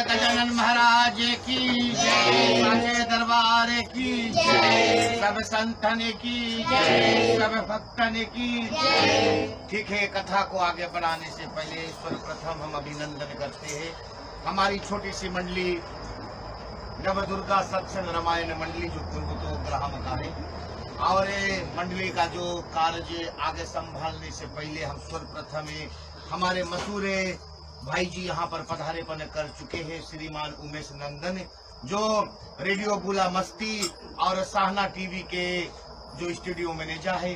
गजानन महाराज की जय, साचे दरबार की जय, सब संतन की जय, सब भक्तन की जय। ठीक है, कथा को आगे बढ़ाने से पहले सर्वप्रथम हम अभिनंदन करते हैं हमारी छोटी सी मंडली नव दुर्गा सत्संग रामायण मंडली जो पूर्व तो ग्राम का है, और मंडली का जो कार्य आगे संभालने से पहले हम सर्वप्रथम हमारे मसूरे भाई जी यहाँ पर पधारेपन कर चुके हैं, श्रीमान उमेश नंदन, जो रेडियो बुला मस्ती और साहना टीवी के जो स्टूडियो मैनेजर है,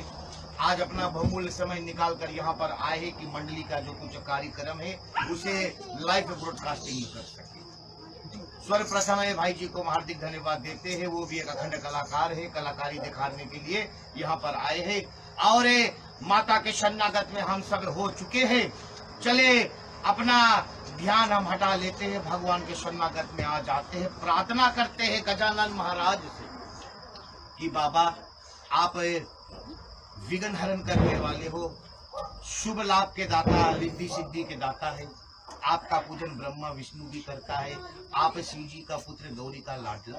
आज अपना बहुमूल्य समय निकाल कर यहाँ पर आए हैं कि मंडली का जो कुछ कार्यक्रम है उसे लाइव ब्रॉडकास्टिंग कर सके। सर्वप्रथम भाई जी को हार्दिक धन्यवाद देते हैं, वो भी एक अखंड कलाकार है, कलाकारी दिखाने के लिए यहाँ पर आए हैं। और माता के शरणागत में हम सब हो चुके हैं, चले अपना ध्यान हम हटा लेते हैं, भगवान के शरणागत में आ जाते हैं, प्रार्थना करते हैं गजानन महाराज से कि बाबा आप विघ्न हरण करने वाले हो, शुभ लाभ के दाता, रिद्धि सिद्धि के दाता है, आपका पूजन ब्रह्मा विष्णु भी करता है, आप शिव जी का पुत्र गौरी का लाडला,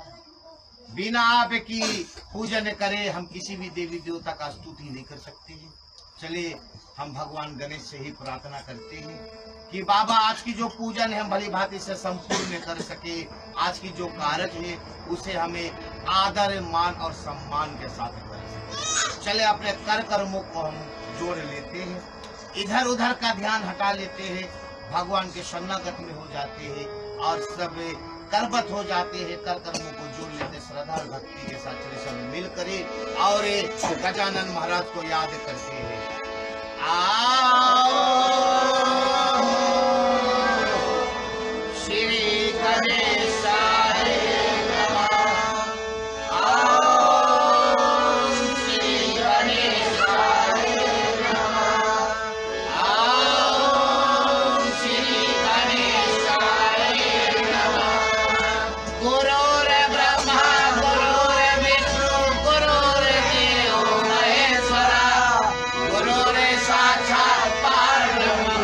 बिना आपकी पूजन करे हम किसी भी देवी देवता का स्तुति नहीं कर सकते हैं। चले हम भगवान गणेश से ही प्रार्थना करते हैं कि बाबा आज की जो पूजन है हम भली भांति से संपूर्ण कर सके, आज की जो कार्य है उसे हमें आदर मान और सम्मान के साथ कर सके। चले अपने कर कर्मों को हम जोड़ लेते हैं, इधर उधर का ध्यान हटा लेते हैं, भगवान के शरणागत में हो जाते हैं और सब करबत हो जाते हैं, कर कर्मों को जोड़ लेते, श्रद्धा और भक्ति के साथ चले सब मिल करे और गजानन महाराज को याद करते हैं। श्री गणेशाय नमः, श्री गणेशाय नमः, श्री गणेशाय नमः। गुरुर्ब्रह्मा गुरुर्विष्णु गुरुर्देवो महेश्वरा, गुरुर्साक्षात् परब्रह्म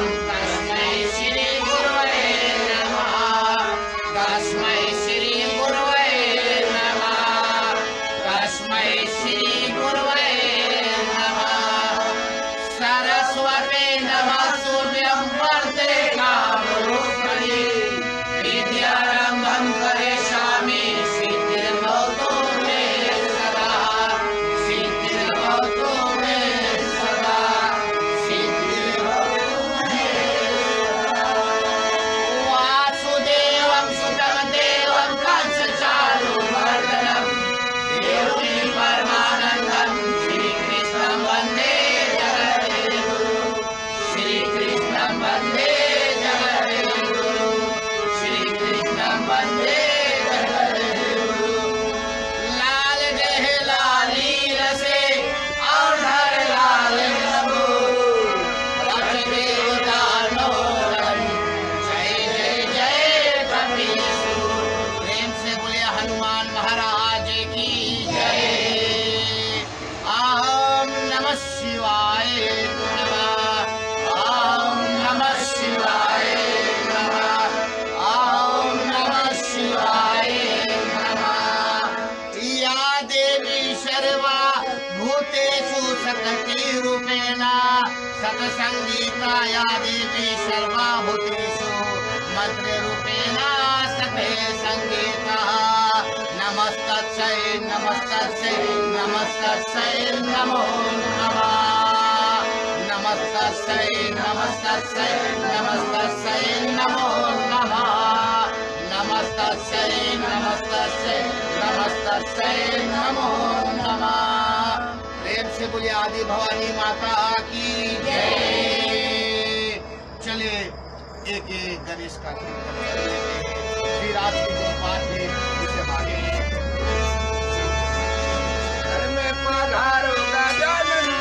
संगीता या देवी सर्वाभूतेषु मंत्ररूपेण सते संगीता। नमस्तस्यै नमस्तस्यै नमस्तस्यै नमो नमः। नमस्तस्यै नमस्तस्यै नमस्तस्यै नमो नमः। नमस्तस्यै नमस्तस्यै नमस्तस्यै नमो नमः। प्रेम से बोलिए आदि भवानी माता की जय। चले एक एक गणेश का कीर्तन कर लेते हैं। फिर आज के जो पाठ है उसे मांगे। घर में पधारो गजानन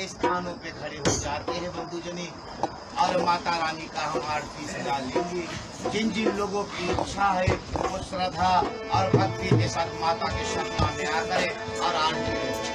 स्थानों पे खड़े हो जाते हैं बंधुजनी और माता रानी का हम आरती सजा लेंगे। जिन जिन लोगों की इच्छा है वो श्रद्धा और भक्ति के साथ माता के शरणा में आकर और आरती लें।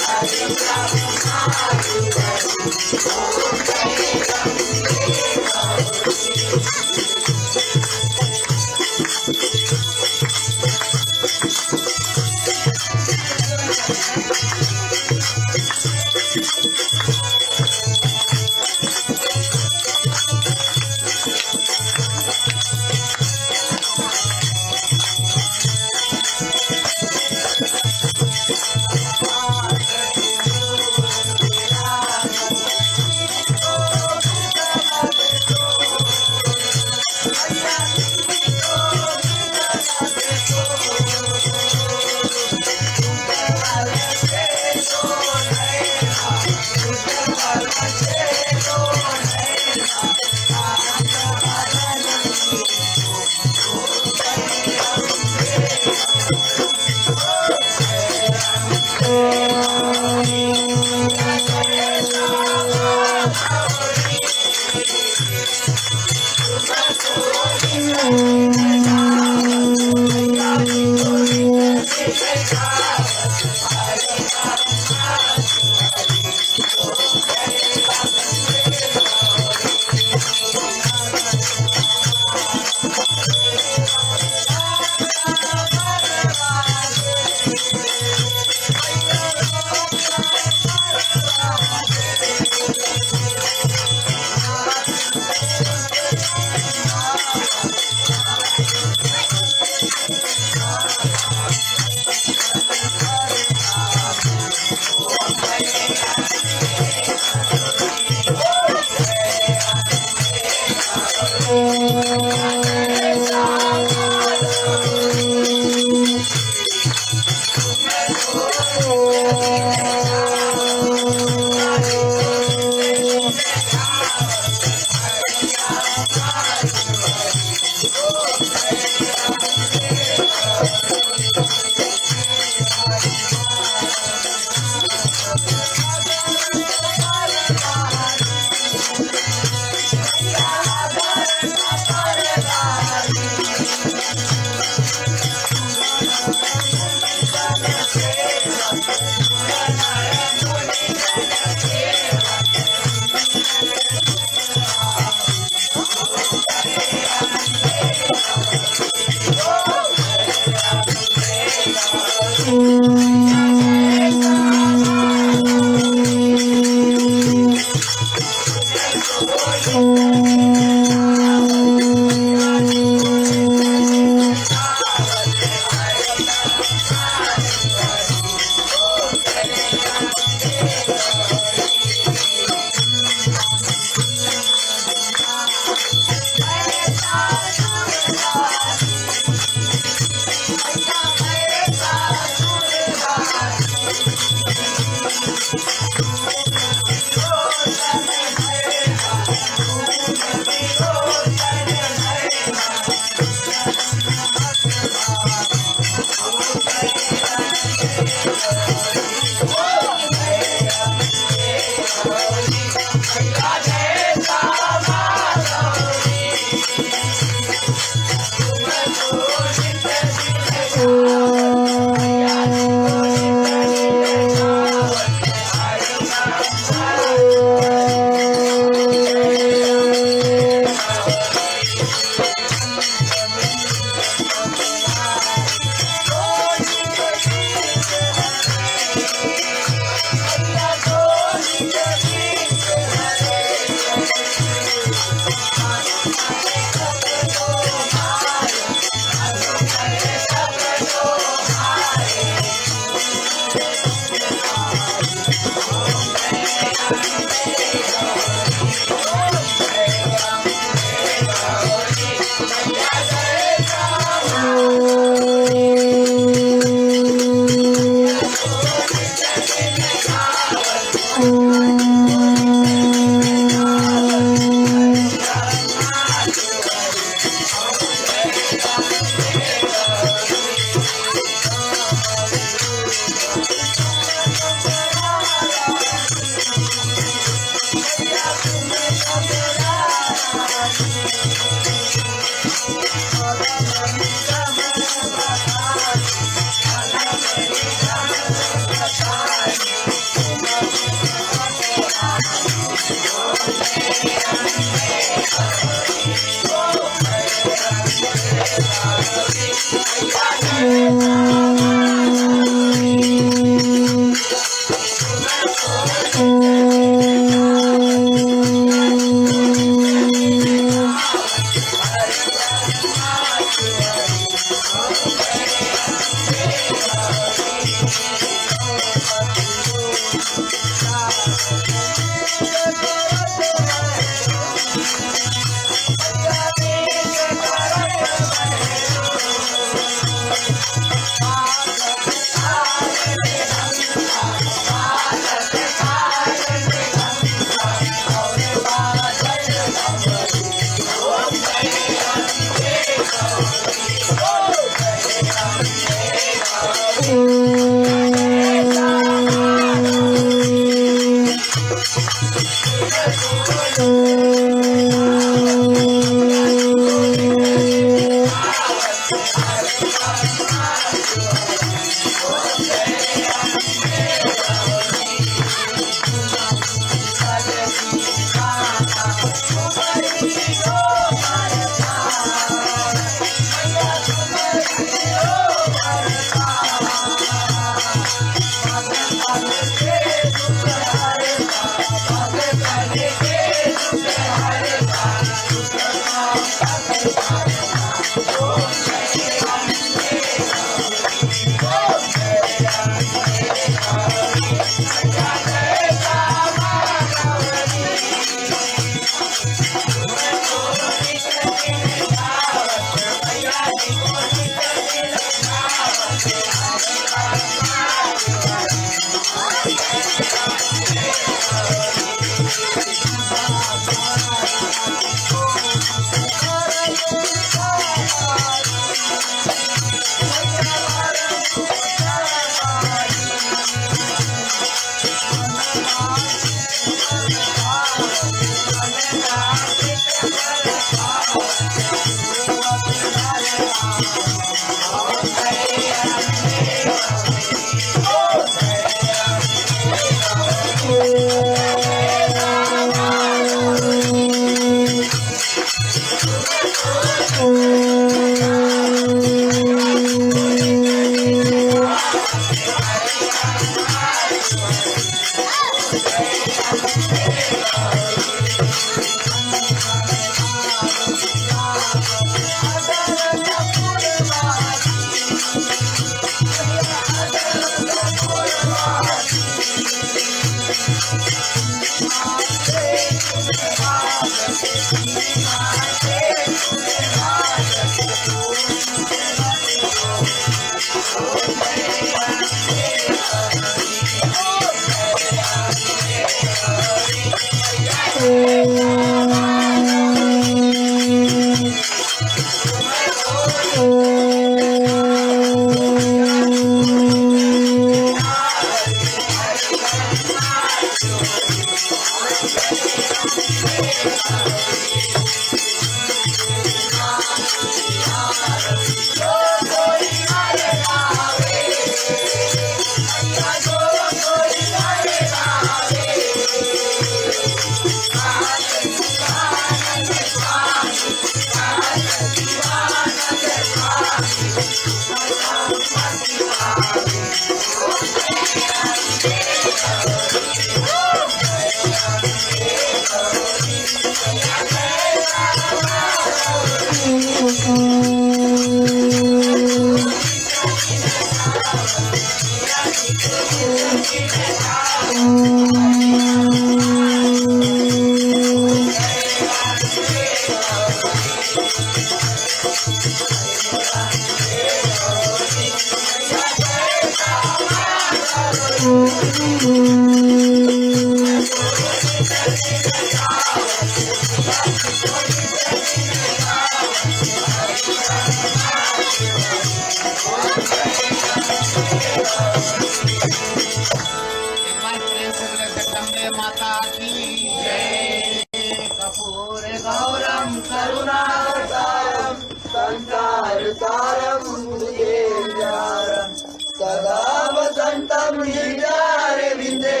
माता की जय। कपूर गौरम करुणावतारम संसार सारम भुजगेन्द्रहारम सदा वसंतम हृदयारविंदे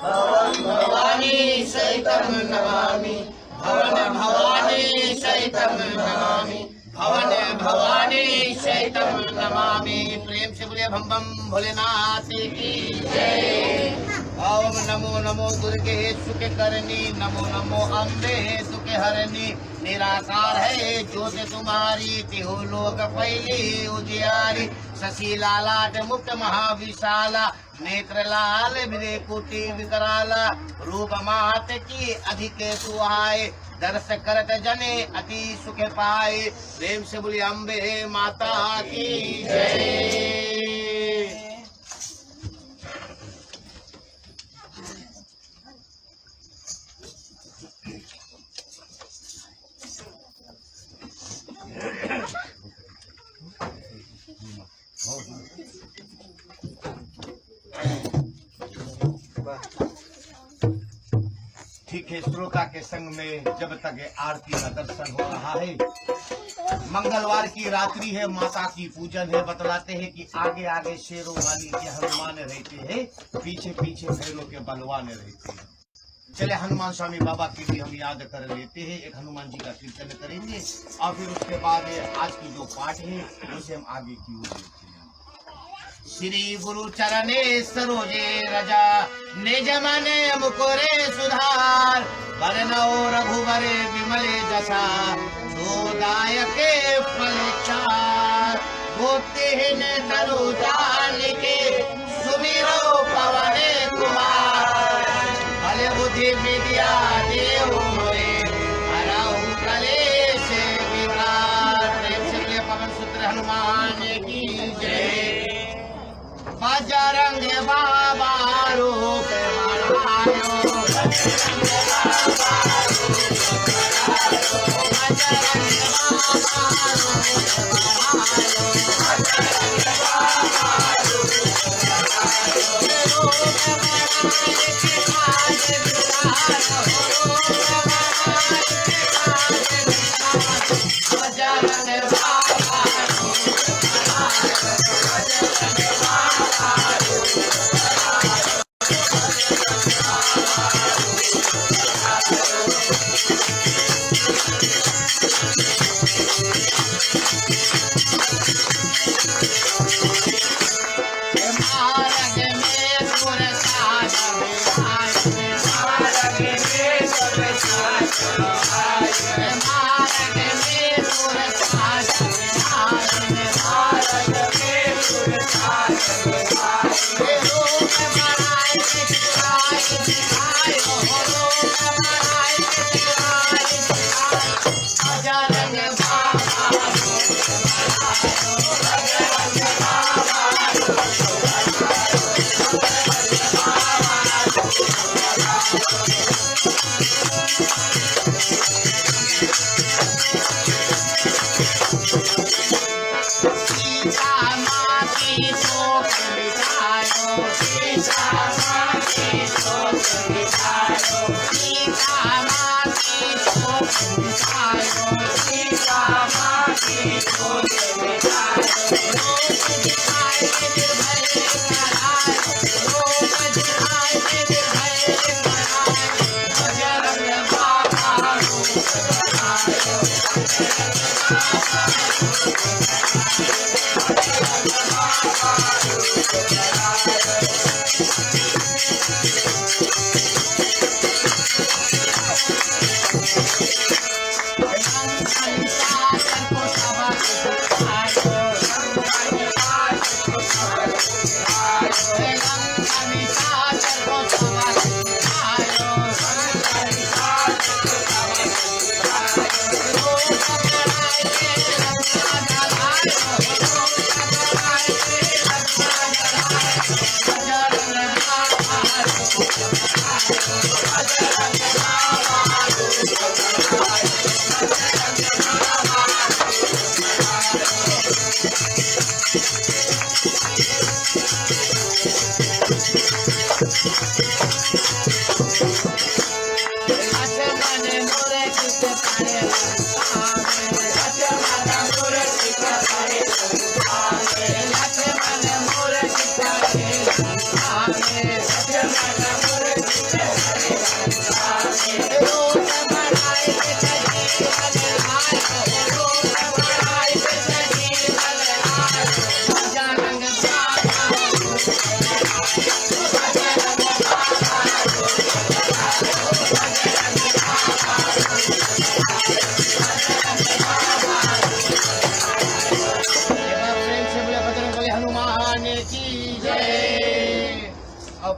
भवं भवानी सहितं नमामि भवन भवानी सहितं नमामि भवन भवानी सहितं नमामि। प्रेम से बोलिए भम भम भोलेनाथ की जय। ओम नमो नमो दुर्गे सुख करनी नमो नमो अम्बे सुख हरनी निराकार है ज्योत तुम्हारी तिहो लोक फैली उजियारी शशि लालाट मुक्त महाविशाला नेत्र लाल विदे कोटि विकराला रूप मात की अधिक सुहाए दर्श करत जने अति सुख पाए। प्रेम से बोली अम्बे माता की जय। ठीक है, श्रोता के संग में जब तक आरती का दर्शन हो रहा है, मंगलवार की रात्रि है, माता की पूजन है। बतलाते हैं कि आगे आगे शेरों वाली के हनुमान रहते हैं, पीछे पीछे भैरों के बलवान रहते हैं। चले हनुमान स्वामी बाबा की भी हम याद कर लेते हैं, एक हनुमान जी का कीर्तन करेंगे और फिर उसके बाद आज की जो पाठ है उसे हम आगे की ओर देखते हैं। श्री गुरु चरणे सरोजे रजा निज मन मुकुरे सुधार वरनौ रघुवरे विमले जसा सोदायके फल चार गोतिहीन तनु जानिके सुमिरो पवन कुमार भले बुद्धि विद्या देव मोरे हरहु कलेश विकार। प्रेम से बोलिए पवन सूत्र हनुमान की जय। बजरंग बाबा रूप बढ़ायो बजरंग बाबा सीता माँ की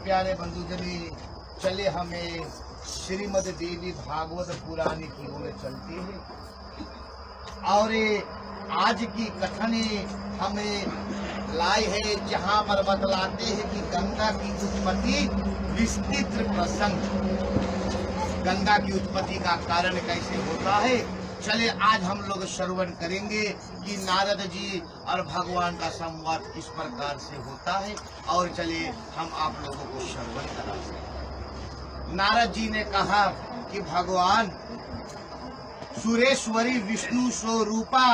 प्यारे बंधुजनी, चले हमें श्रीमद् देवी भागवत पुराण की ओर चलते हैं और आज की कथन हमें लाए है जहाँ पर बतलाते हैं कि गंगा की उत्पत्ति विस्तृत प्रसंग, गंगा की उत्पत्ति का कारण कैसे होता है। चले आज हम लोग श्रवण करेंगे कि नारद जी और भगवान का संवाद किस प्रकार से होता है और चले हम आप लोगों को श्रवण कराते हैं। नारद जी ने कहा कि भगवान सुरेश्वरी विष्णु स्वरूपा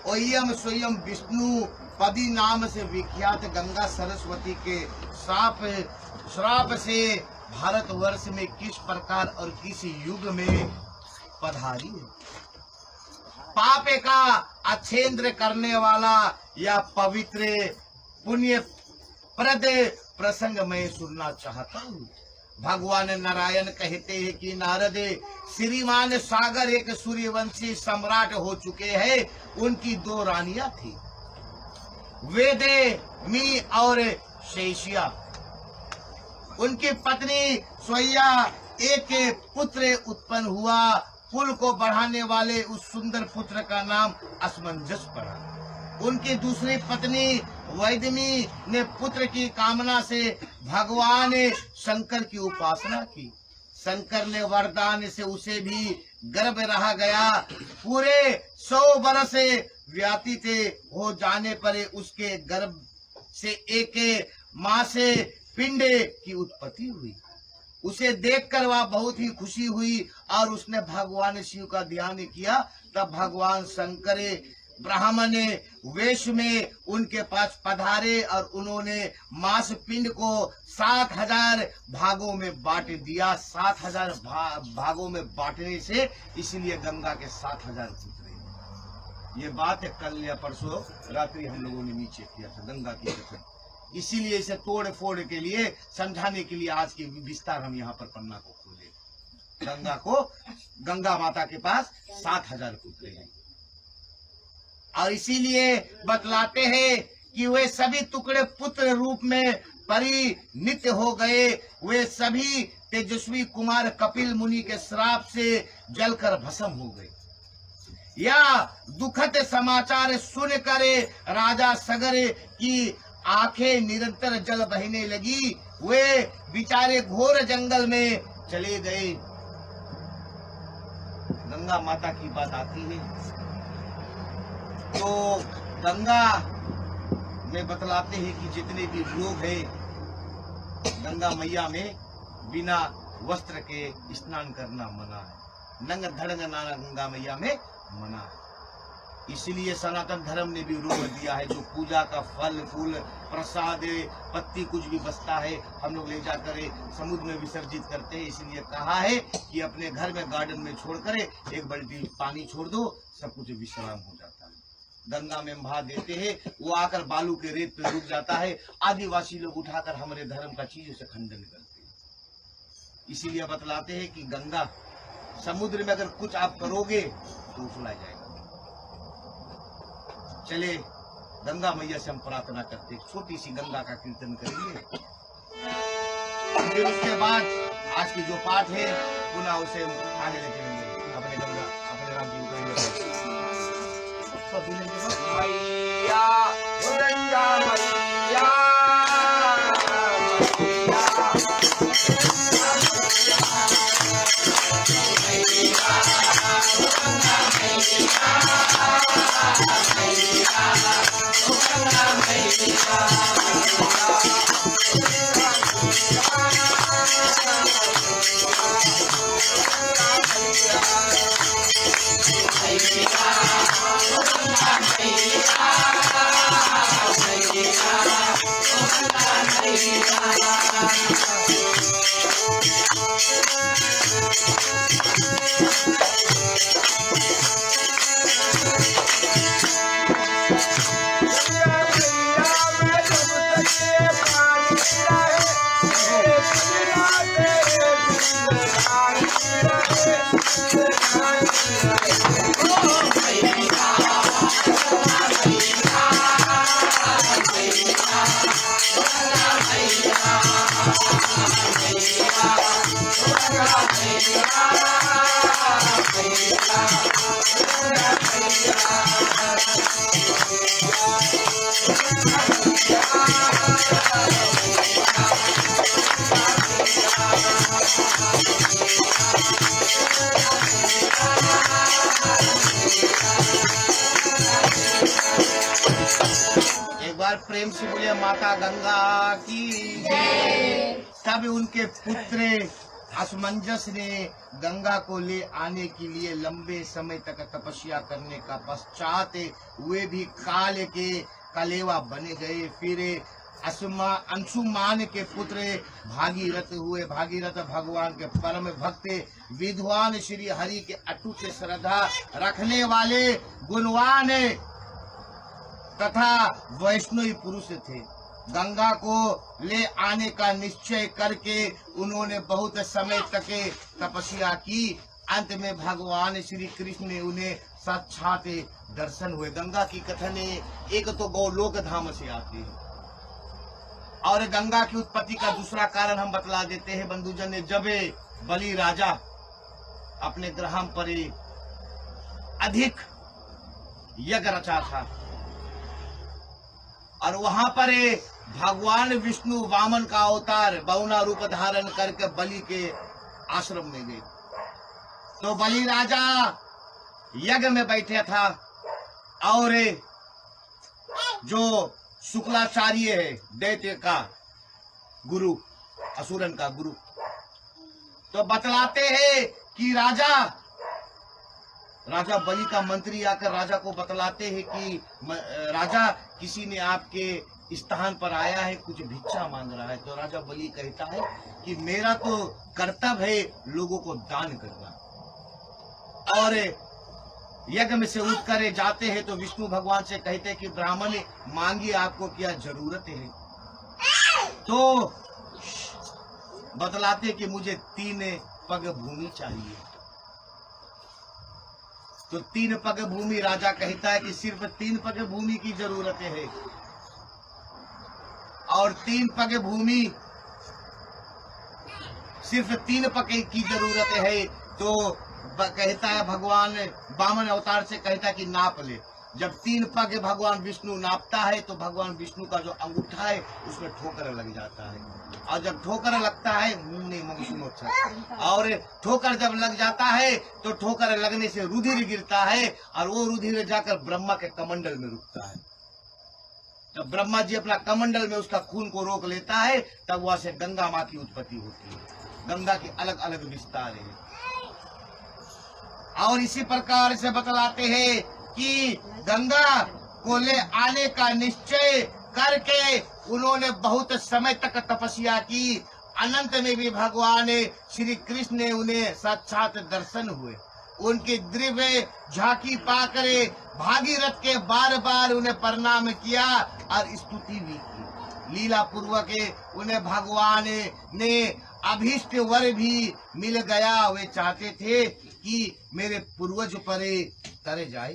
ओयम स्वयं विष्णु पदी नाम से विख्यात गंगा सरस्वती के श्राप से भारतवर्ष में किस प्रकार और किस युग में पधारी है। पाप का अच्छेंद्र करने वाला या पवित्र पुण्य प्रद प्रसंग मैं सुनना चाहता हूँ। भगवान नारायण कहते हैं कि नारद श्रीमान सागर एक सूर्यवंशी सम्राट हो चुके हैं। उनकी दो रानियां थी, वेदे मी और शेषिया। उनकी पत्नी स्वया एक पुत्र उत्पन्न हुआ। कुल को बढ़ाने वाले उस सुंदर पुत्र का नाम असमंजस पड़ा। उनकी दूसरी पत्नी वैदमी ने पुत्र की कामना से भगवान शंकर की उपासना की। शंकर ने वरदान से उसे भी गर्भ रहा गया। पूरे 100 वर्ष व्यतीत हो जाने पर उसके गर्भ से एक माँ से पिंड की उत्पत्ति हुई। उसे देखकर वह बहुत ही खुशी हुई और उसने भगवान शिव का ध्यान किया। तब भगवान शंकर ब्राह्मण वेश में उनके पास पधारे और उन्होंने मांस पिंड को 7000 भागों में बांट दिया। 7000 भागों में बांटने से इसलिए गंगा के 7000 पुत्र। ये बात कल या परसों रात्रि हम लोगों ने नीचे किया था गंगा की कथन। इसीलिए इसे तोड़ फोड़ के लिए समझाने के लिए आज के विस्तार हम यहाँ पर पन्ना को खोले। गंगा माता के पास 7000 पुत्र हैं और इसीलिए बतलाते हैं कि वे सभी टुकड़े पुत्र रूप में परिणित हो गए। वे सभी तेजस्वी कुमार कपिल मुनि के श्राप से जलकर भस्म हो गए। यह दुखद समाचार सुनकर राजा सगर की आंखें निरंतर जल बहने लगी। वे बेचारे घोर जंगल में चले गए। गंगा माता की बात आती है तो गंगा में बतलाते हैं कि जितने भी लोग हैं गंगा मैया में बिना वस्त्र के स्नान करना मना है। नंग धड़ंग नाना गंगा मैया में मना है। इसलिए सनातन धर्म ने भी रोक दिया है, जो पूजा का फल फूल प्रसाद पत्ती कुछ भी बचता है हम लोग ले जाकर समुद्र में विसर्जित करते हैं। इसलिए कहा है कि अपने घर में गार्डन में छोड़कर एक बाल्टी पानी छोड़ दो, सब कुछ विश्राम हो जाता है। गंगा में बहा देते हैं, वो आकर बालू के रेत पे रुक जाता है। आदिवासी लोग उठाकर हमारे धर्म का चीजों से खंडन करते हैं। इसीलिए बतलाते हैं कि गंगा समुद्र में अगर कुछ आप करोगे तो उछला जाएगा। चले गंगा मैया से हम प्रार्थना करते, छोटी सी गंगा का कीर्तन करेंगे। फिर उसके बाद आज की जो पाठ है पुनः उसे आगे ले चलेंगे अपने गंगा अपने राम जी को मैया गंगा मैया एक बार प्रेम से बोले माता गंगा की जय। तब उनके पुत्र असमंजस ने गंगा को ले आने के लिए लंबे समय तक तपस्या करने का पश्चात वे भी काल के कलेवा बने गए। फिर अंशुमान के पुत्र भागीरथ हुए। भागीरथ भगवान के परम भक्त विद्वान श्री हरि के अटूट श्रद्धा रखने वाले गुणवान तथा वैष्णवी पुरुष थे। गंगा को ले आने का निश्चय करके उन्होंने बहुत समय तक तपस्या की। अंत में भगवान श्री कृष्ण ने उन्हें साक्षात दर्शन हुए। गंगा की कथन एक तो गौलोक धाम से आती है और गंगा की उत्पत्ति का दूसरा कारण हम बतला देते हैं बंधुजन ने। जब बलि राजा अपने ग्रह पर अधिक यज्ञ रचा था और वहां पर भगवान विष्णु वामन का अवतार बहुना रूप धारण करके बलि के आश्रम में गए, तो बलि राजा यज्ञ में बैठे था और जो शुक्लाचार्य है दैत्य का गुरु, असुरन का गुरु, तो बतलाते हैं कि राजा बलि का मंत्री आकर राजा को बतलाते हैं कि राजा किसी ने आपके स्थान पर आया है, कुछ भिक्षा मांग रहा है। तो राजा बलि कहता है कि मेरा तो कर्तव्य है लोगों को दान करना। और यज्ञ में से उठकर जाते हैं तो विष्णु भगवान से कहते हैं कि ब्राह्मण मांगिए, आपको क्या जरूरत है। तो बतलाते कि मुझे 3 पग भूमि चाहिए। तो 3 पग भूमि राजा कहता है कि सिर्फ 3 पग भूमि की जरूरत है और 3 पग भूमि सिर्फ 3 पग की जरूरत है। तो कहता है भगवान वामन अवतार से कहता है कि नाप ले। जब 3 पग भगवान विष्णु नापता है तो भगवान विष्णु का जो अंगूठा है उसमें ठोकर लग जाता है और जब ठोकर लगता है और ठोकर जब लग जाता है तो ठोकर लगने से रुधिर गिरता है और वो रुधिर जाकर ब्रह्मा के कमंडल में रुकता है। जब ब्रह्मा जी अपना कमंडल में उसका खून को रोक लेता है तब वहां से गंगा माँ की उत्पत्ति होती है। गंगा के अलग अलग विस्तार है और इसी प्रकार से बतलाते हैं कि गंगा को ले आने का निश्चय करके उन्होंने बहुत समय तक तपस्या की। अनंत में भी भगवान श्री कृष्ण ने उन्हें साक्षात दर्शन हुए। उनकी दिव्य झांकी पाकर भागीरथ के बार बार उन्हें प्रणाम किया और स्तुति भी की। लीला पूर्वक उन्हें भगवान ने अभीष्ट वर भी मिल गया। वे चाहते थे कि मेरे पूर्वज पर तरे जाए।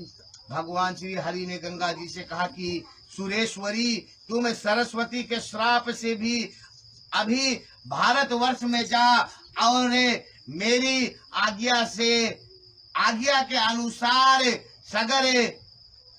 भगवान श्री हरि ने गंगा जी से कहा कि सुरेश्वरी, तुम सरस्वती के श्राप से भी अभी भारतवर्ष में जा और मेरी आज्ञा के अनुसार सगर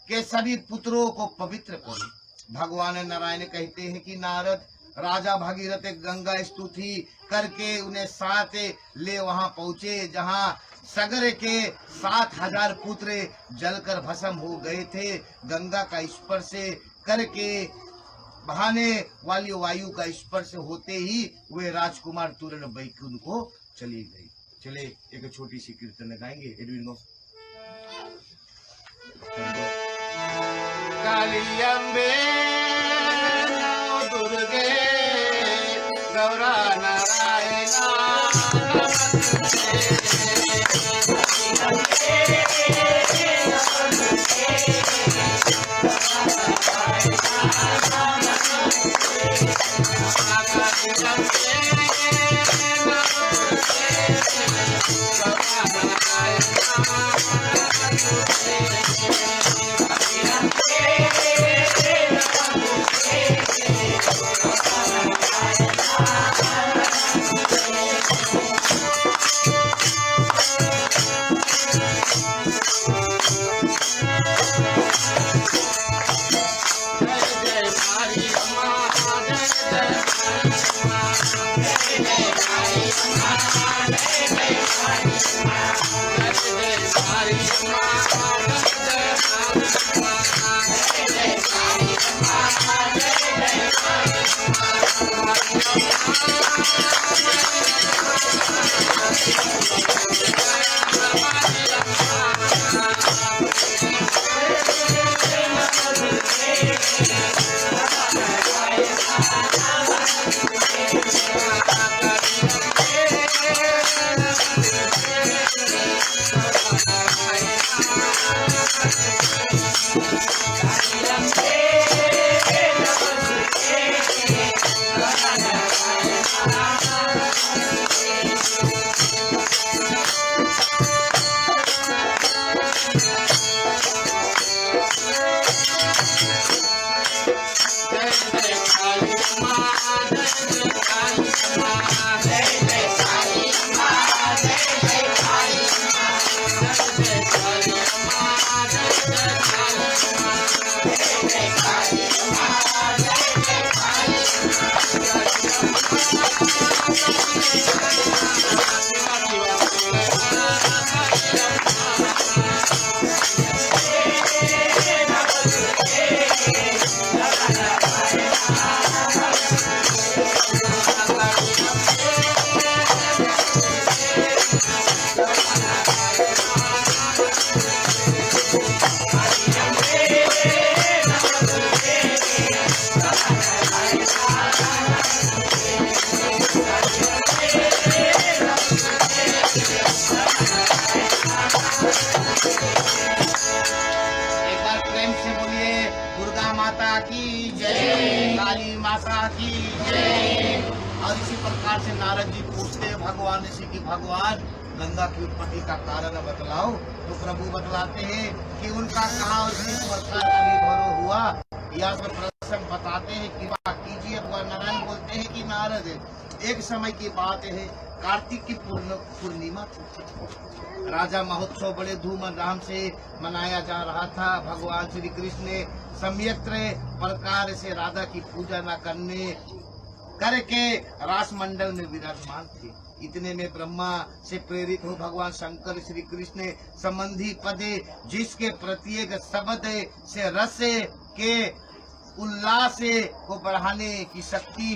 के सभी पुत्रों को पवित्र करो। भगवान नारायण कहते हैं कि नारद राजा भागीरथ गंगा स्तुति करके उन्हें साथ ले वहां पहुंचे जहां सगर के 7000 पुत्र जलकर भस्म हो गए थे। गंगा का स्पर्श करके बहाने वाली वायु का स्पर्श होते ही वे राजकुमार तुरंत वैकुंठ को चली गई। चले एक छोटी सी कीर्तन गाएंगे। एडविन काली अम्बे दुर्गे गौरा नारायणा और इसी प्रकार से नारद जी पूछते हैं भगवान से कि भगवान गंगा की उत्पत्ति का कारण बतलाओ। तो प्रभु बतलाते हैं कि उनका कहा और किस प्रकार आविर्भाव हुआ। यह सब प्रसंग बताते हैं कि कीजिए। भगवान नारायण बोलते हैं कि नारद, एक समय की बात है, कार्तिक की पूर्णिमा राजा महोत्सव बड़े धूमधाम से मनाया जा रहा था। भगवान श्री कृष्ण ने सम्यक प्रकार से राधा की पूजा न करके रास मंडल में विराजमान थे। इतने में ब्रह्मा से प्रेरित हो भगवान शंकर श्री कृष्ण संबंधी पदे जिसके प्रत्येक शब्द से रस के उल्लास को बढ़ाने की शक्ति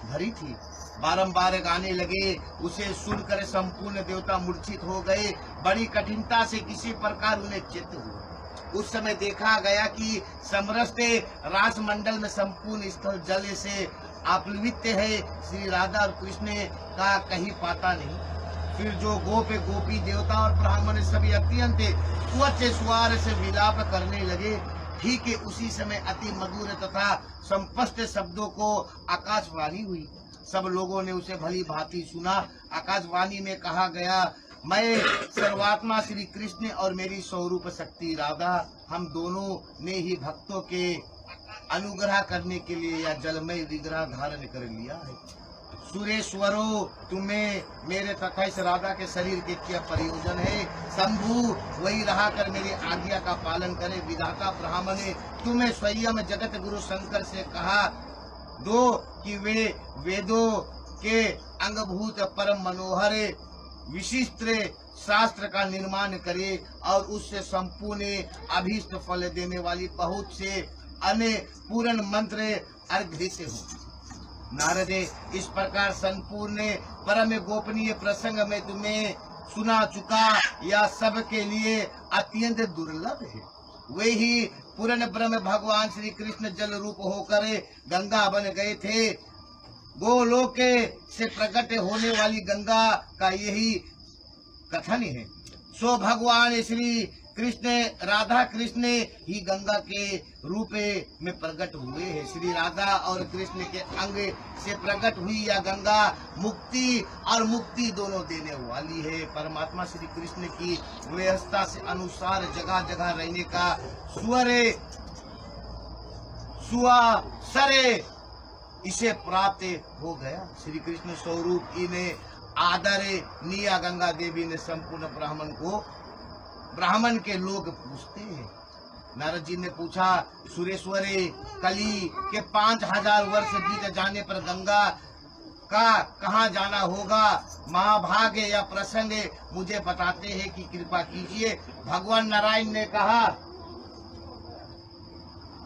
भरी थी, बारंबार गाने लगे। उसे सुनकर संपूर्ण देवता मूर्छित हो गए। बड़ी कठिनता से किसी प्रकार उन्हें चित्त हुआ। उस समय देखा गया कि समस्त राजमंडल में संपूर्ण स्थल जल से आप्लुत है। श्री राधा और कृष्ण का कहीं पाता नहीं। फिर जो गोपी देवता और ब्राह्मण सभी अत्यंत उच्च स्वर से विलाप करने लगे। ठीक है उसी समय अति मधुर तथा संपष्ट शब्दों को आकाशवाणी हुई। सब लोगों ने उसे भली भांति सुना। आकाशवाणी में कहा गया, मैं सर्वात्मा श्री कृष्ण और मेरी स्वरूप शक्ति राधा, हम दोनों ने ही भक्तों के अनुग्रह करने के लिए यह जलमय विग्रह धारण कर लिया है। सुरेश्वरो, तुम्हें मेरे तथा इस राधा के शरीर के क्या प्रयोजन है? शंभु, वही रहा कर मेरी आज्ञा का पालन करे। विधाता ब्राह्मण ने तुम्हें स्वयं जगत गुरु शंकर से कहा दो कि वे वेदों के अंगभूत परम मनोहर विशिष्ट शास्त्र का निर्माण करे और उससे संपूर्ण अभीष्ट फल देने वाली बहुत से अन्य पूर्ण मंत्र अर्घित हो। नारदे, इस प्रकार संपूर्ण परम गोपनीय प्रसंग में तुम्हें सुना चुका। यह सबके लिए अत्यंत दुर्लभ है। वे ही पूर्ण ब्रह्म भगवान श्री कृष्ण जल रूप होकर गंगा बन गए थे। गोलोक से प्रकट होने वाली गंगा का यही कथन है। सो भगवान श्री कृष्ण राधा कृष्ण ही गंगा के रूप में प्रकट हुए हैं। श्री राधा और कृष्ण के अंग से प्रकट हुई यह गंगा मुक्ति और मुक्ति दोनों देने वाली है। परमात्मा श्री कृष्ण की व्यवस्था से अनुसार जगह जगह रहने का सरे इसे प्राप्त हो गया। श्री कृष्ण स्वरूप इन्हें आदर निया गंगा देवी ने संपूर्ण ब्राह्मण के लोग पूछते हैं। नारद जी ने पूछा, सुरेश्वरे, कली के 5000 वर्ष बीत जाने पर गंगा का कहाँ जाना होगा? महाभाग्य या प्रसंग मुझे बताते हैं कि कृपा कीजिए। भगवान नारायण ने कहा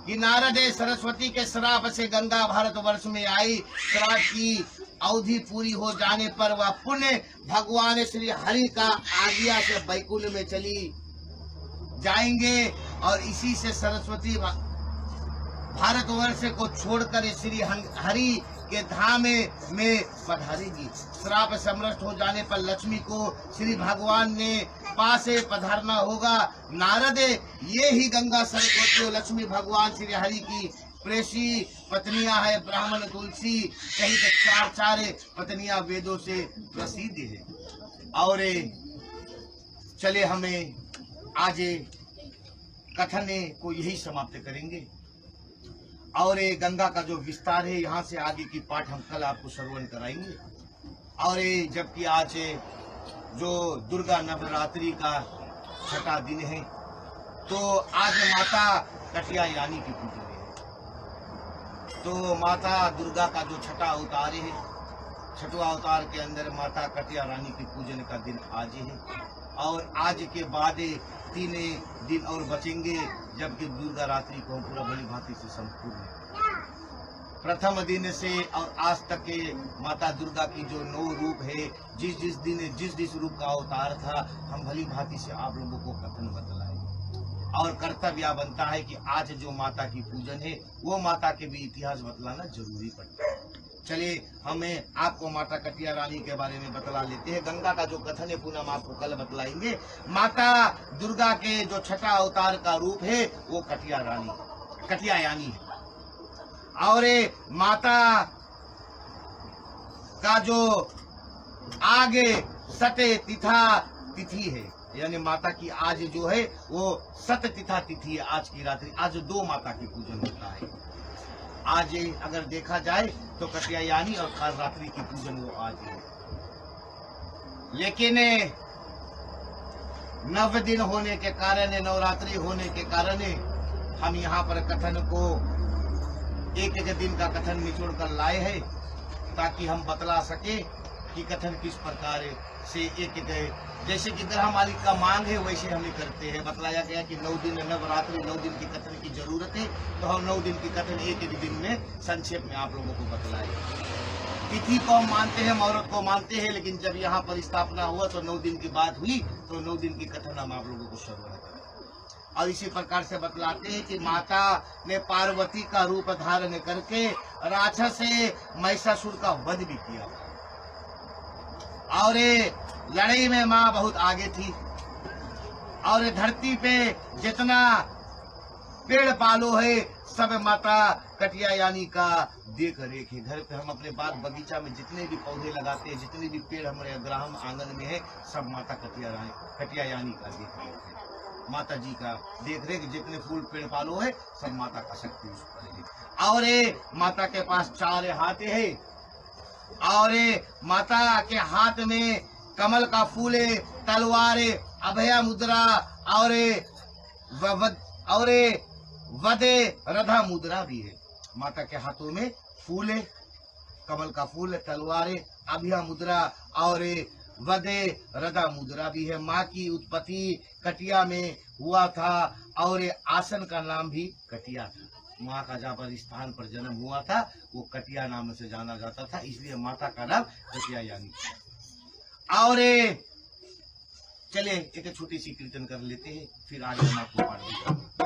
कि नारद, सरस्वती के श्राप से गंगा भारतवर्ष में आई। श्राप की अवधि पूरी हो जाने पर वह पुण्य भगवान श्री हरि का आज्ञा से बैकुंठ में चली जाएंगे और इसी से सरस्वती भारतवर्ष को छोड़कर श्री हरि के धाम में पधारेगी। श्राप समृष्ट हो जाने पर लक्ष्मी को श्री भगवान ने पास पधारना होगा। नारद, ये ही गंगा सरस्वती और लक्ष्मी भगवान श्री हरि की प्रेसी पत्नियां है। ब्राह्मण तुलसी सहित चार पत्नियां वेदों से प्रसिद्ध है। और चले हमें आज कथन को यही समाप्त करेंगे और गंगा का जो विस्तार है यहाँ से आगे की पाठ हम कल आपको श्रवण कराएंगे। और जबकि आज जो दुर्गा नवरात्रि का छठा दिन है तो आज माता कटियायानी की पूजा है। तो माता दुर्गा का जो छठा अवतार है, छठवा अवतार के अंदर माता कटिया रानी की पूजन का दिन आज है। और आज के बाद 3 दिन और बचेंगे जबकि दुर्गा रात्रि को पूरा भली भांति से संपूर्ण है। प्रथम दिन से और आज तक के माता दुर्गा की जो 9 रूप है, जिस दिन जिस रूप का अवतार था, हम भली भांति से आप लोगों को कथन बतलाए। और कर्तव्य बनता है कि आज जो माता की पूजन है वो माता के भी इतिहास बतलाना जरूरी पड़ता है। चलिए हमें आपको माता कटिया रानी के बारे में बतला लेते हैं। गंगा का जो कथन है पुनः हम आपको कल बतलाएंगे। माता दुर्गा के जो छठा अवतार का रूप है वो कटियायानी है। और माता का जो आगे सते तिथि है, यानी माता की आज जो है वो सत तिथा तिथि है। आज की रात्रि आज 2 माता की पूजन होता है। आज अगर देखा जाए तो कटियायानी और काल रात्रि की पूजन वो आज है। लेकिन 9 दिन होने के कारण, नवरात्रि होने के कारण हम यहाँ पर कथन को एक दिन का कथन निचोड़ कर लाए हैं ताकि हम बतला सके कि कथन किस प्रकार से एक जैसे कि ग्रह मालिक का मांग है वैसे हमें करते हैं। बतलाया गया कि 9 दिन नवरात्रि 9 दिन की कथन की जरूरत है, तो हम 9 दिन की कथन एक दिन में संक्षेप में आप लोगों को बतलाए। तिथि को हम मानते हैं, मुहूर्त को मानते हैं, लेकिन जब यहाँ पर स्थापना हुआ तो 9 दिन की बात हुई, तो 9 दिन की कथन हम आप लोगों को श्रवण करें। और इसी प्रकार से बतलाते हैं कि माता ने पार्वती का रूप धारण करके राक्षस से महिषासुर का वध भी किया और लड़ाई में माँ बहुत आगे थी। और धरती पे जितना पेड़ पालो है सब माता कटिया यानी का देख रेख है। घर पे हम अपने बाग बगीचा में जितने भी पौधे लगाते हैं, जितने भी पेड़ हमारे ग्राम आंगन में है, सब माता कटिया यानी का देख रेख है। माता जी का देख रेख, जितने फूल पेड़ पालो है सब माता का शक्ति उस पर है। और माता के पास 4 हाथ है और माता के हाथ में कमल का फूल है, तलवार, अभया मुद्रा और वदे रधा मुद्रा भी है। माता के हाथों में फूल है, कमल का फूल, तलवार, अभया मुद्रा और वदे रधा मुद्रा भी है। माँ की उत्पत्ति कटिया में हुआ था और आसन का नाम भी कटिया था। माँ का जहाँ पर स्थान पर जन्म हुआ था वो कटिया नाम से जाना जाता था, इसलिए माता का नाम कटिया यानी। और चले एक छोटी सी कीर्तन कर लेते हैं, फिर आगे हम आपको पाठ देंगे।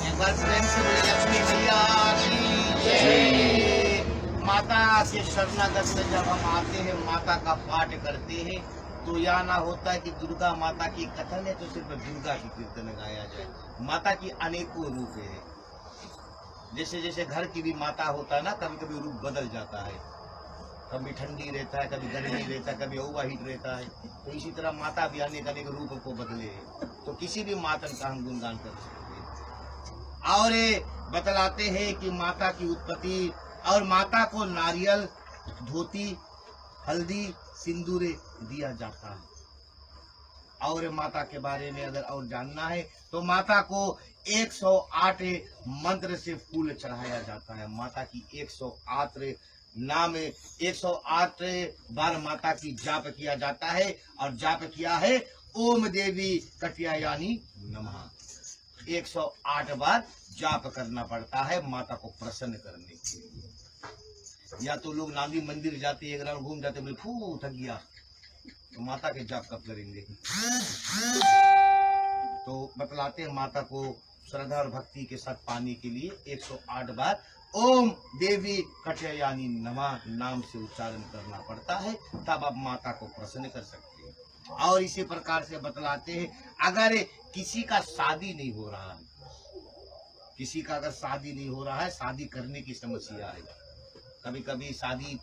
एक बार प्रेम से शरणागत में जब हम आते हैं, माता का पाठ करते हैं, तो यह ना होता है कि दुर्गा माता की कथन है तो सिर्फ दुर्गा की कीर्तन गाया जाए। माता की अनेकों रूप है। जैसे जैसे घर की भी माता होता है ना, कभी कभी रूप बदल जाता है, कभी ठंडी रहता है, कभी गर्मी रहता है, कभी ओवर हीट रहता है। तो इसी तरह माता भी अनेक अनेक रूप को बदले है। तो किसी भी माता का हम गुणगान कर सकते हैं। और बतलाते हैं कि माता की उत्पत्ति, और माता को नारियल, धोती, हल्दी, सिंदूर दिया जाता है। और माता के बारे में अगर और जानना है तो माता को 108 मंत्र से फूल चढ़ाया जाता है। माता की 108 नाम, 108 बार माता की जाप किया जाता है। और जाप किया है ओम देवी कट्यायानी नमः। 108 बार जाप करना पड़ता है माता को प्रसन्न करने के लिए। या तो लोग नामी मंदिर जाते, एक राउंड घूम जाते, बोले फू थक गया, तो माता के जाप कब करेंगे। तो बतलाते हैं माता को श्रद्धा और भक्ति के साथ पाने के लिए 108 बार ओम देवी कट्यायानी नमः नाम से उच्चारण करना पड़ता है, तब आप माता को प्रसन्न कर सकते हैं। और इसी प्रकार से बतलाते हैं, अगर किसी का शादी नहीं हो रहा है, किसी का अगर शादी नहीं हो रहा है, शादी करने की समस्या है, कभी कभी शादी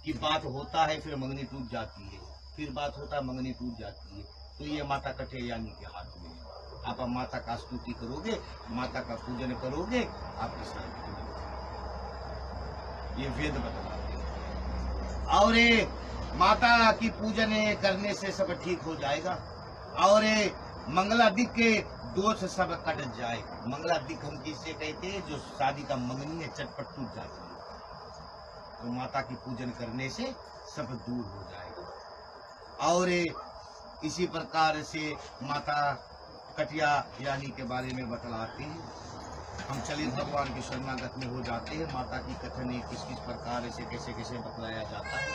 की बात होता है, फिर मंगनी टूट जाती है, फिर बात होता है मंगनी टूट जाती है, तो ये माता कट्यायानी के हाथ में है। आप माता का स्तुति करोगे, माता का पूजन करोगे, आपकी शादी होगी। ये वेद बतलाते हैं। और माता की पूजन करने से सब ठीक हो जाएगा। और मंगलादिक के दोष सब कट जाए। मंगलादिक हम किससे कहते हैं, जो शादी का मंगनी है चटपट टूट जाती है, तो माता की पूजन करने से सब दूर हो जाएगा। और इसी प्रकार से माता कट्यायानी के बारे में बतलाते हैं। हम चलित भगवान के शरणागत में हो जाते हैं। माता की कथन किस किस प्रकार से कैसे कैसे बतलाया जाता है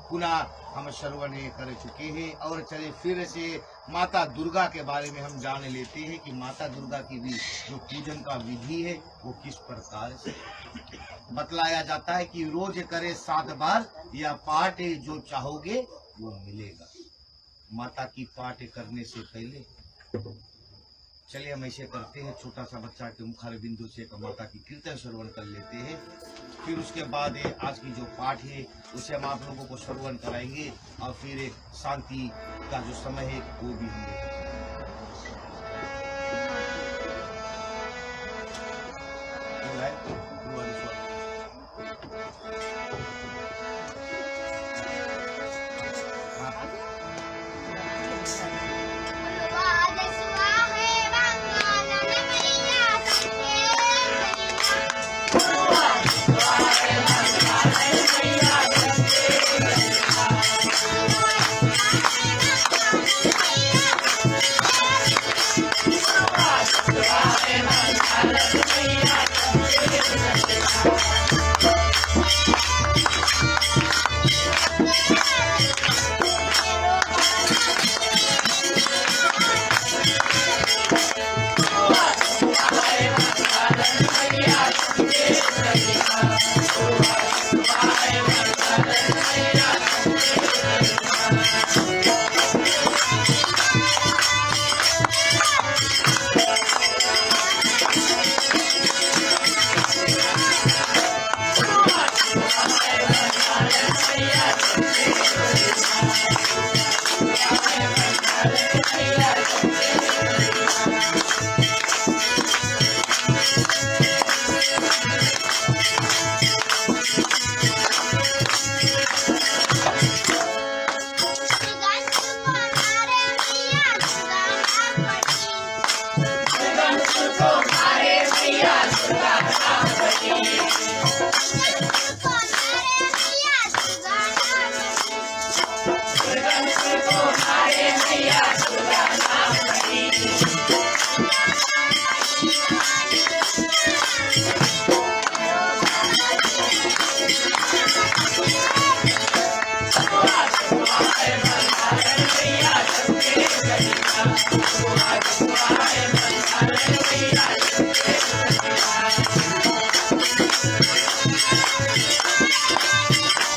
पुनः हम श्रवण कर चुके हैं। और चले फिर से माता दुर्गा के बारे में हम जान लेते हैं कि माता दुर्गा की भी जो पूजन का विधि है वो किस प्रकार से बतलाया जाता है कि रोज करे 7 बार या पाठ जो चाहोगे वो मिलेगा। माता की पाठ करने से पहले चलिए हम ऐसे करते हैं, छोटा सा बच्चा के मुखार बिंदु से माता की कीर्तन श्रवण कर लेते हैं। फिर उसके बाद आज की जो पाठ है उसे हम आप लोगों को श्रवण कराएंगे, और फिर शांति का जो समय है वो भी हम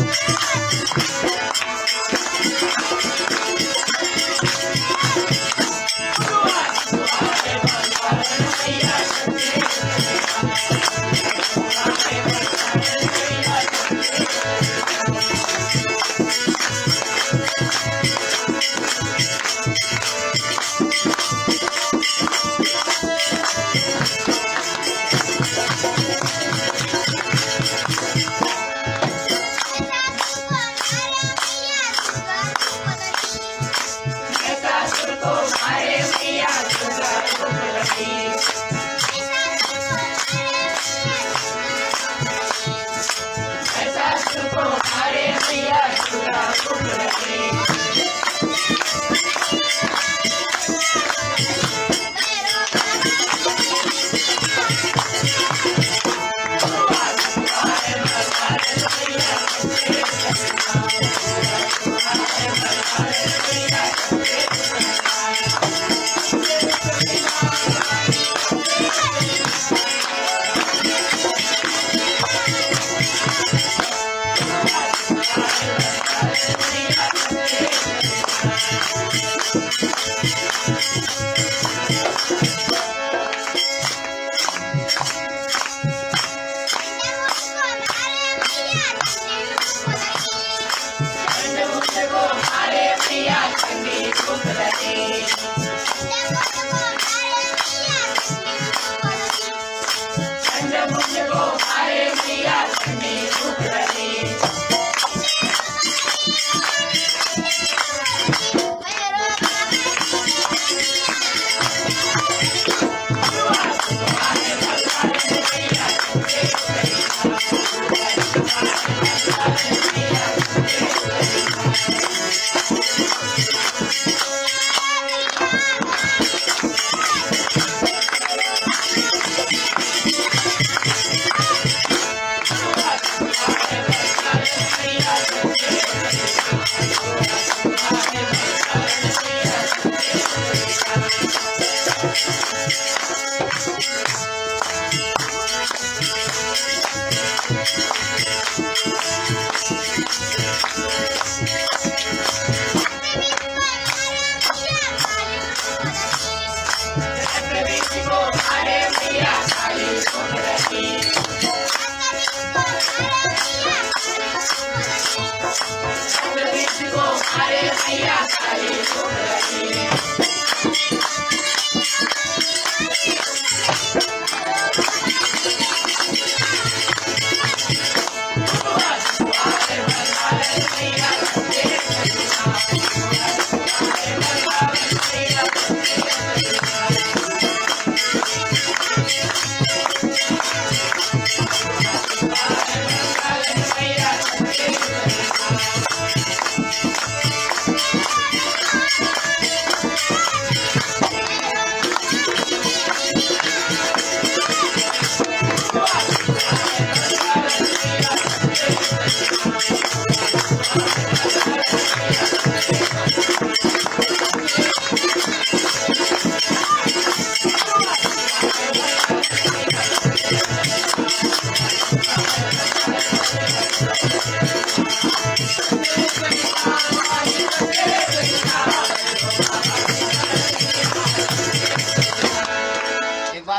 Thank you.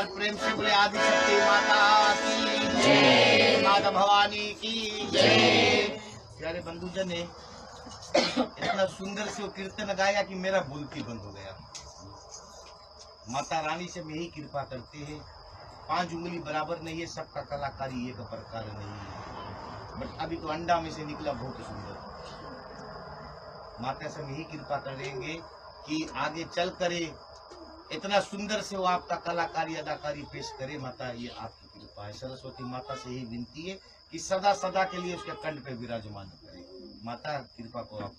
प्रेम से बोले आदिशक्ति माता की जय, माता भवानी की जय। प्यारे बंधुजन ने इतना सुंदर से वो कीर्तन गाया कि मेरा बोलती बंद हो गया। माता रानी से मैं ही कृपा करते हैं, 5 उंगली बराबर नहीं है, सबका कलाकारी एक प्रकार नहीं है, बट अभी तो अंडा में से निकला बहुत सुंदर। माता से मैं ही कृपा करेंगे कि आगे चल करे इतना सुंदर से वो आपका कलाकारी अदाकारी पेश करे। माता ये आपकी कृपा है। सरस्वती माता से ही विनती है कि सदा सदा के लिए उसके कंठ पे विराजमान करे। माता कृपा को आप,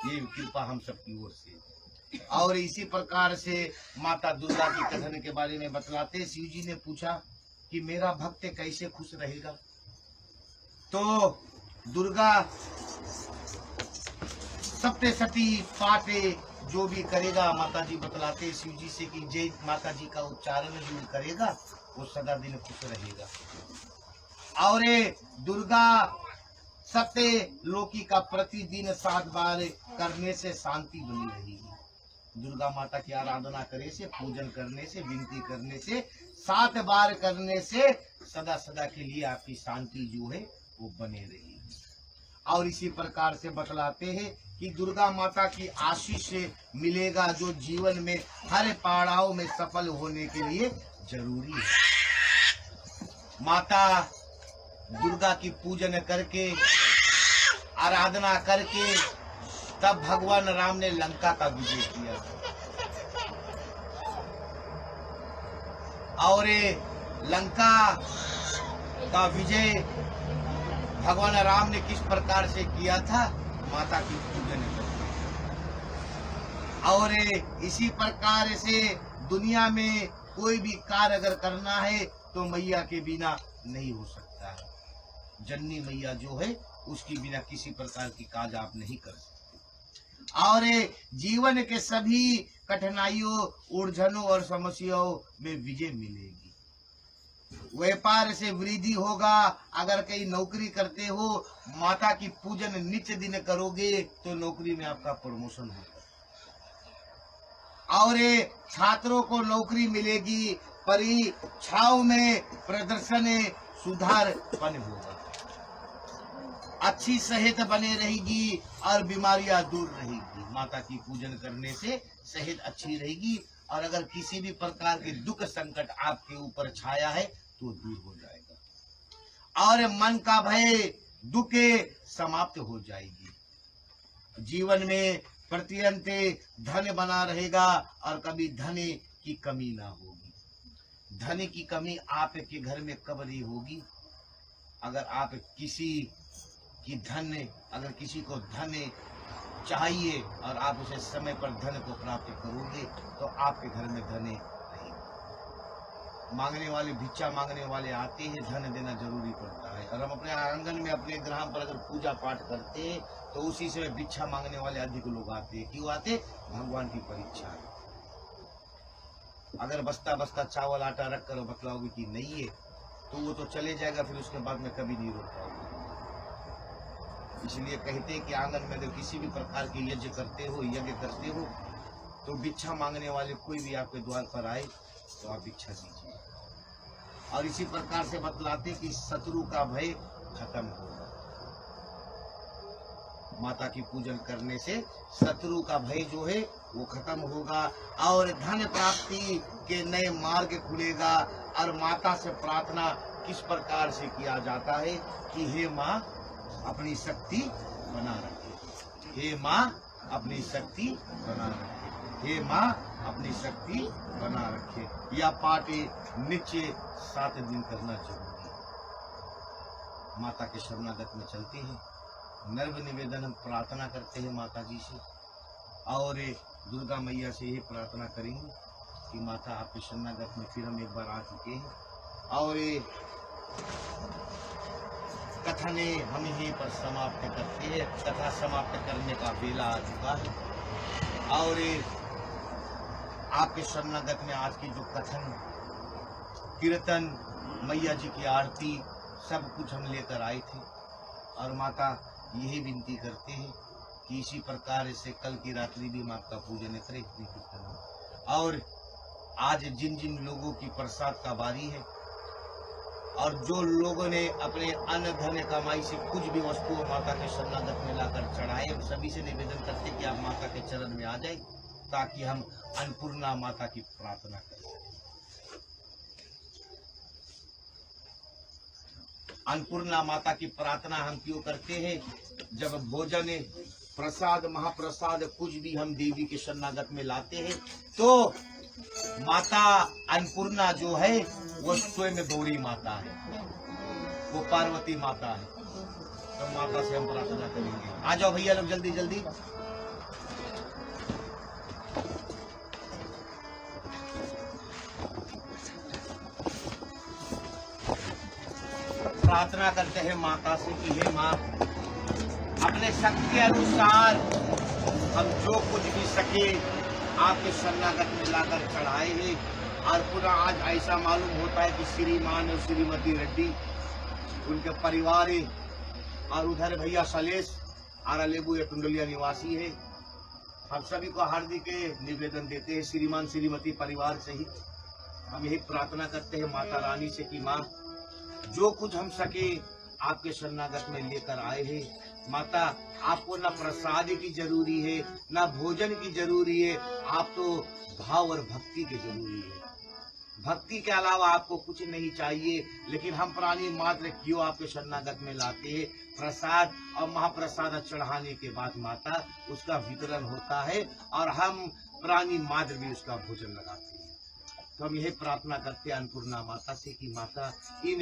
ये कृपा हम सबकी ओर से। और इसी प्रकार से माता दुर्गा की कथन के बारे में बतलाते, शिव जी ने पूछा कि मेरा भक्त कैसे खुश रहेगा, तो दुर्गा सत्य सती पाटे जो भी करेगा, माता जी बतलाते शिव जी से कि जय माता जी का उच्चारण जो करेगा वो सदा दिन खुश रहेगा। और दुर्गा सत्य लोकी का प्रतिदिन 7 बार करने से शांति बनी रहेगी। दुर्गा माता की आराधना करे से, पूजन करने से, विनती करने से, 7 बार करने से सदा सदा के लिए आपकी शांति जो है वो बने रहेगी। और इसी प्रकार से बतलाते हैं कि दुर्गा माता की आशीष से मिलेगा जो जीवन में हर पड़ाव में सफल होने के लिए जरूरी है। माता दुर्गा की पूजन करके, आराधना करके तब भगवान राम ने लंका का विजय किया। और ये लंका का विजय भगवान राम ने किस प्रकार से किया था, माता की पूजन करके। और इसी प्रकार से दुनिया में कोई भी कार्य अगर करना है तो मैया के बिना नहीं हो सकता है। जननी मैया जो है उसकी बिना किसी प्रकार की कार्य आप नहीं कर सकते। और जीवन के सभी कठिनाइयों, उलझनों और समस्याओं में विजय मिलेगी। व्यापार से वृद्धि होगा। अगर कहीं नौकरी करते हो, माता की पूजन नित्य दिन करोगे तो नौकरी में आपका प्रमोशन होगा। और छात्रों को नौकरी मिलेगी। परीक्षाओं में प्रदर्शन सुधारपन होगा। अच्छी सेहत बने रहेगी और बीमारियां दूर रहेगी। माता की पूजन करने से सेहत अच्छी रहेगी। और अगर किसी भी प्रकार के दुख संकट आपके ऊपर छाया है तो दूर हो जाएगा। और मन का भय, दुख समाप्त हो जाएगी। जीवन में प्रतिअंत धन बना रहेगा और कभी धन की कमी ना होगी। धन की कमी आपके घर में कब नहीं होगी? अगर आप किसी को धन चाहिए और आप उसे समय पर धन को प्राप्त करोगे तो आपके घर में धन रहेगा। मांगने वाले, भिक्षा मांगने वाले आते हैं, धन देना जरूरी पड़ता है। और हम अपने आंगन में, अपने ग्राम पर अगर पूजा पाठ करते हैं तो उसी समय भिक्षा मांगने वाले अधिक लोग आते हैं। क्यों आते? भगवान की परीक्षा है। अगर बस्ता बस्ता चावल आटा रख कर बतलाओगे कि नहीं है तो वो तो चले जाएगा, फिर उसके बाद में कभी नहीं रोक पाओगे। इसलिए कहते हैं कि आंगन में अगर किसी भी प्रकार के यज्ञ करते हो तो भिक्षा मांगने वाले कोई भी आपके द्वार पर आए तो आप भिक्षा दीजिए। और इसी प्रकार से बतलाते कि शत्रु का भय खत्म होगा। माता की पूजन करने से शत्रु का भय जो है वो खत्म होगा और धन प्राप्ति के नए मार्ग खुलेगा। और माता से प्रार्थना किस प्रकार से किया जाता है कि हे माँ अपनी शक्ति बना रखे, हे माँ अपनी शक्ति बना रखे, हे माँ अपनी शक्ति बना रखे। यह पाठ नित्य 7 दिन करना जरूरी है। माता के शरणागत में चलते हैं, नर्व निवेदन हम प्रार्थना करते हैं माता जी से। और दुर्गा मैया से ये प्रार्थना करेंगे कि माता आपके शरणागत में फिर हम एक बार आ चुके हैं। और कथन हम यहीं पर समाप्त करते हैं। कथा समाप्त करने का बेला आ चुका है। और आपके शरणागत में आज की जो कथन, कीर्तन, मैया जी की आरती, सब कुछ हम लेकर आए थे। और माता यही विनती करते हैं कि इसी प्रकार से कल की रात्रि भी हम आपका पूजन करें, कीर्तन। और आज जिन जिन लोगों की प्रसाद का बारी है और जो लोगों ने अपने अन्न धन कमाई से कुछ भी वस्तु माता के शरणागत में लाकर चढ़ाए, सभी से निवेदन करते कि आप माता के चरण में आ जाए ताकि हम अन्नपूर्णा माता की प्रार्थना कर सकें। अन्नपूर्णा माता की प्रार्थना हम क्यों करते हैं? जब भोजन, प्रसाद, महाप्रसाद कुछ भी हम देवी के शरणागत में लाते हैं तो माता अन्नपूर्णा जो है वो स्वयं गौरी माता है, वो पार्वती माता है। तो माता से हम प्रार्थना करेंगे। आ जाओ भैया लोग जल्दी जल्दी। प्रार्थना करते हैं माता से कि हे माँ, अपने शक्ति अनुसार हम जो कुछ भी सके आपके शरणागत में लाकर चढ़ाए हैं। और पूरा आज ऐसा मालूम होता है कि श्रीमान और श्रीमती रेड्डी, उनके परिवार और उधर भैया सलेश आरालेबू या टुंडलिया निवासी है। हम सभी को हार्दिक निवेदन देते हैं श्रीमान श्रीमती परिवार से ही हम यही प्रार्थना करते हैं माता रानी से कि माँ जो कुछ हम सके आपके शरणागत में लेकर आए हैं। माता आपको न प्रसाद की जरूरी है न भोजन की जरूरी है, आप तो भाव और भक्ति की जरूरी है। भक्ति के अलावा आपको कुछ नहीं चाहिए। लेकिन हम प्राणी मात्र क्यों आपके शरणागत में लाते हैं? प्रसाद और महाप्रसाद चढ़ाने के बाद माता उसका वितरण होता है और हम प्राणी मात्र भी उसका भोजन लगाते हैं। तो हम यही प्रार्थना करते हैं अन्नपूर्णा माता से कि माता इन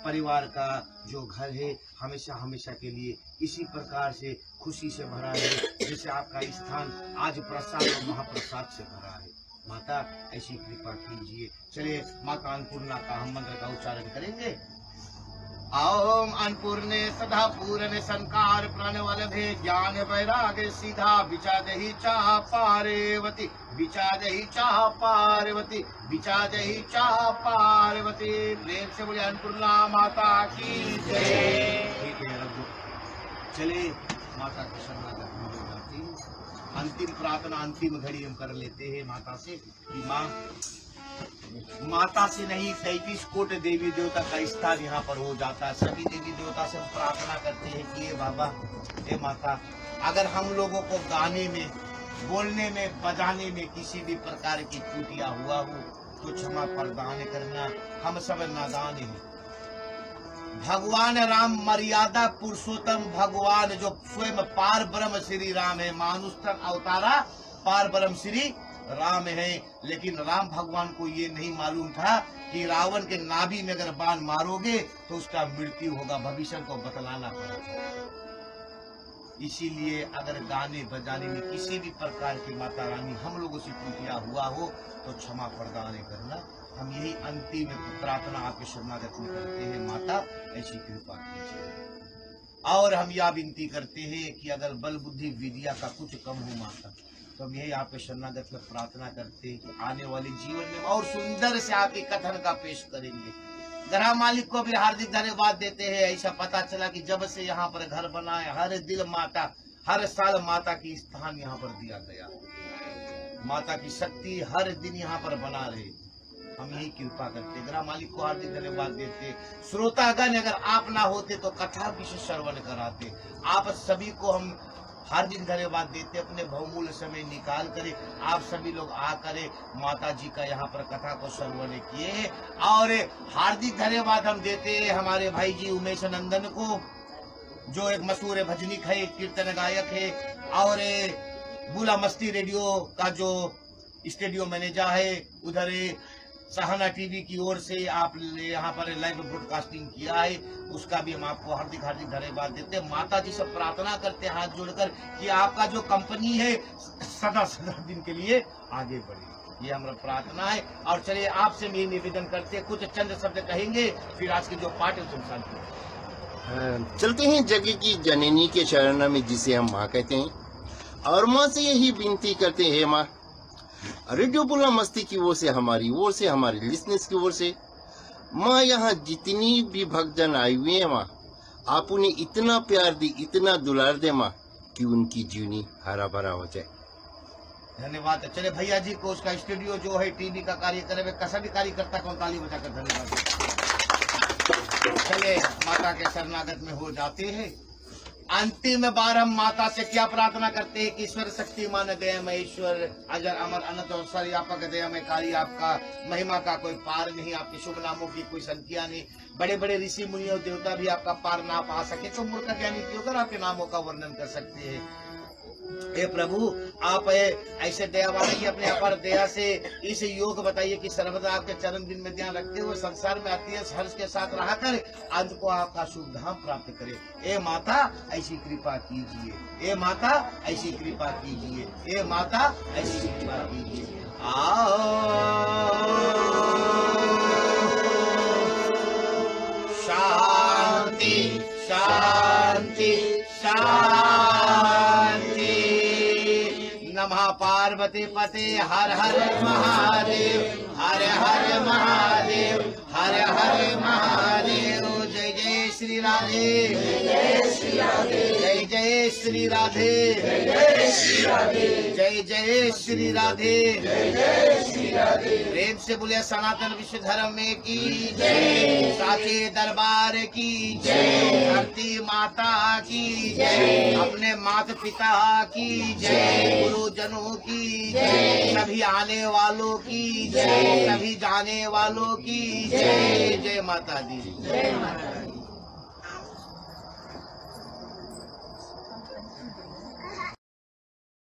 परिवार का जो घर है हमेशा हमेशा के लिए इसी प्रकार से खुशी से भरा है जैसे आपका स्थान आज प्रसाद और महाप्रसाद से भरा है। माता ऐसी कृपा कीजिए। चलिए माता अन्नपूर्णा का हम मंत्र का उच्चारण करेंगे। ओम अन्नपूर्णे सदा पूर्ण संकार प्राण वल्लभे ज्ञान वैराग्य सीधा विचादहि चाह पार्वती विचादहि चाह पार्वती विचादहि चाह पार्वती। प्रेम से बोले अन्नपूर्णा माता की जय। ठीक है रघु, चले माता की शरणागत में हो जाती है। अंतिम प्रार्थना अंतिम घड़ी हम कर लेते हैं माता से कि माँ माता से नहीं 33 कोटि देवी देवता का स्थान यहाँ पर हो जाता है। सभी देवी देवता से हम प्रार्थना करते हैं कि ये बाबा ये माता अगर हम लोगों को गाने में बोलने में बजाने में किसी भी प्रकार की त्रुटियां हुआ हो तो क्षमा प्रदान करना। हम सब नादान हैं। भगवान राम मर्यादा पुरुषोत्तम भगवान जो स्वयं पार ब्रह्म श्री राम है, मानुष तन अवतारा पार ब्रह्म श्री राम है। लेकिन राम भगवान को ये नहीं मालूम था कि रावण के नाभि में अगर बाण मारोगे तो उसका मृत्यु होगा, भविष्य को बतलाना पड़ा। इसीलिए अगर गाने बजाने में किसी भी प्रकार की माता रानी हम लोगों से त्रुटियां हुआ हो तो क्षमा प्रदान करना। हम यही अंतिम प्रार्थना आपके शरणागत में करते हैं। माता ऐसी कृपा कीजिए। और हम यह विनती करते हैं कि अगर बल बुद्धि विद्या का कुछ कम हो माता तो हम यही आपके शरणागत में प्रार्थना करते हैं कि आने वाले जीवन में और सुंदर से आपके कथन का पेश करेंगे। ग्रह मालिक को भी हार्दिक धन्यवाद देते हैं। ऐसा पता चला कि जब से यहाँ पर घर बना है हर दिन माता हर साल माता की स्थान यहाँ पर दिया गया। माता की शक्ति हर दिन यहाँ पर बना रहे। हम यही कृपा करते ग्रह मालिक को हार्दिक धन्यवाद देते। श्रोतागण अगर आप ना होते तो कथा विशेष श्रवण कराते। आप सभी को हम हार्दिक धन्यवाद देते। अपने बहुमूल्य समय निकाल करे आप सभी लोग आकर माता जी का यहाँ पर कथा को श्रवण किए। और हार्दिक धन्यवाद हम देते हमारे भाई जी उमेश नंदन को जो एक मशहूर भजनिक है, कीर्तन गायक है और बुला मस्ती रेडियो का जो स्टूडियो मैनेजर है। उधर सहाना टीवी की ओर से आप यहाँ पर लाइव ब्रॉडकास्टिंग किया है, उसका भी हम आपको हार्दिक हार्दिक धन्यवाद देते हैं। माता जी से प्रार्थना करते हैं हाथ जोड़कर कि आपका जो कंपनी है सदा सदा दिन के लिए आगे बढ़े, ये हमारा प्रार्थना है। और चलिए आपसे भी निवेदन करते हैं, कुछ चंद शब्द कहेंगे फिर आज की जो पाठ है उसमें शांति। चलते हैं जगह की जननी के चरण में जिसे हम माँ कहते हैं और माँ से यही विनती करते हैं माँ रेडियो बुला मस्ती की ओर से हमारी ओर से हमारे लिसनर्स की ओर से माँ यहाँ जितनी भी भक्तजन आई हुए हैं माँ आप उन्हें इतना प्यार दी इतना दुलार दे माँ कि उनकी जीवनी हरा भरा हो जाए। धन्यवाद। चले भैया जी को उसका स्टूडियो जो है टीवी का कार्य करे हुए सभी कार्यकर्ता को ताली बजाकर धन्यवाद। चले माता के शरणागत में हो जाते हैं। अंतिम बार हम माता से क्या प्रार्थना करते हैं कि ईश्वर शक्तिमान दया महेश्वर अजर अमर अनंत और सर्यापक दया में कार्य आपका महिमा का कोई पार नहीं, आपके शुभ नामों की कोई संख्या नहीं। बड़े बड़े ऋषि मुनि और देवता भी आपका पार ना पा सके तो मूर्ख ज्ञानी क्यों कर आपके नामों का वर्णन कर सकते हैं। हे प्रभु आप ऐसे दया वाले की अपने अपार दया से इस योग बताइए कि सर्वदा आपके चरण दिन में ध्यान रखते हुए संसार में अत्यंत हर्ष के साथ रहा कर अंत को आपका शुभ धाम प्राप्त करे। ए माता ऐसी कृपा कीजिए। ए माता ऐसी कृपा कीजिए। ए माता ऐसी कृपा कीजिए। शांति शांति शांति। नमः पार्वती पते हर हर महादेव हर हर महादेव हर हर महादेव। जय जय श्री राधे जय श्री राधे जय जय श्री राधे जय श्री राधे जय जय श्री राधे जय जय श्री राधे। प्रेम से बोले सनातन विश्व धर्म में की जय, साचे दरबार की जय, धरती माता की जय, अपने माता पिता की जय, गुरुजनों की जय, सभी आने वालों की जय, सभी जाने वालों की जय। जय माता दी। जय माता दी।